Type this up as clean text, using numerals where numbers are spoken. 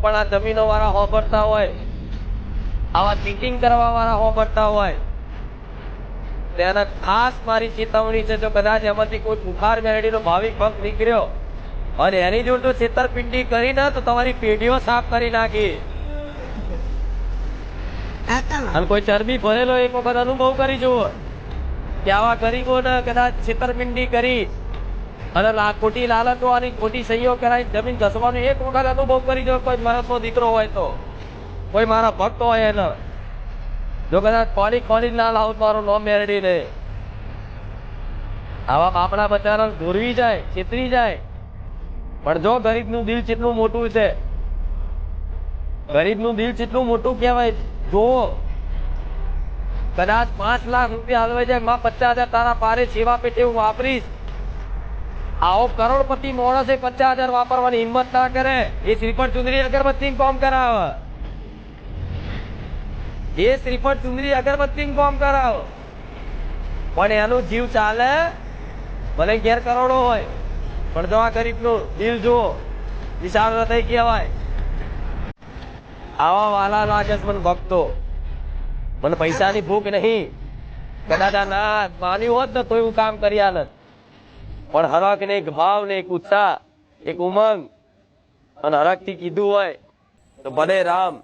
પણ આ જમીનો વાળા હોબળતા હોય, આવા ચીટિંગ કરવા વાળા હોબળતા હોય, તેને ખાસ મારી ચેતવણી છે, જો કદાચ એમાંથી કોઈ બુખાર મેળવીનો ભાવિક ભક્ત નીકળ્યો અને એની જોડે છેતરપિંડી કરી ને તો તમારી પેઢીઓ સાફ કરી નાખી. અને કોઈ ચરબી ભરેલો એક વખત અનુભવ કરી જુઓ કે આવા ગરીબોને કદાચ છેતરપિંડી કરી અને ખોટી લાલચો અને ખોટી સહીઓ કરાવી જમીન ઘસવાનો એક વખત અનુભવ કરી જો કોઈ મરદનો દીકરો હોય તો, કોઈ મારા ભક્ત હોય એને જો કદાચ ખોલી ના લાવું મારું નામ મેળવી લે, આવા બાપડા બચારા દોરવી જાય, છેતરી જાય. પણ જો ગરીબનું દિલ કેટલું મોટું છે, ગરીબનું દિલ કેટલું મોટું કહેવાય. જો કદાચ 5 લાખ રૂપિયા હલવાઈ જાય, માં 50,000 તારા પારે સેવા પેટે હું વાપરીશ, આવો કરોડપતિ માણસે 50,000 વાપરવાની હિંમત ના કરે. એ શ્રીફળ ચુંદડી અગરબત્તી કામ કરાવે, એ શ્રીફળ ચુંદડી અગરબત્તી કામ કરાવે, પણ એનું જીવ ચાલે ભલે ઘેર કરોડો હોય, પણ જો આ ગરીબનું દિલ જુઓ, વિશાળ હૃદય કહેવાય. આવા વાલા લાગે મને ભક્તો, મને પૈસાની ભૂખ નહીં, કદાચ ના માન્યું હોત ને તો હું કામ કરી આલત, પણ હરખ ને એક ભાવ ને એક ઉત્સાહ, એક ઉમંગ અને હરખ થી કીધું હોય તો ભલે રામ.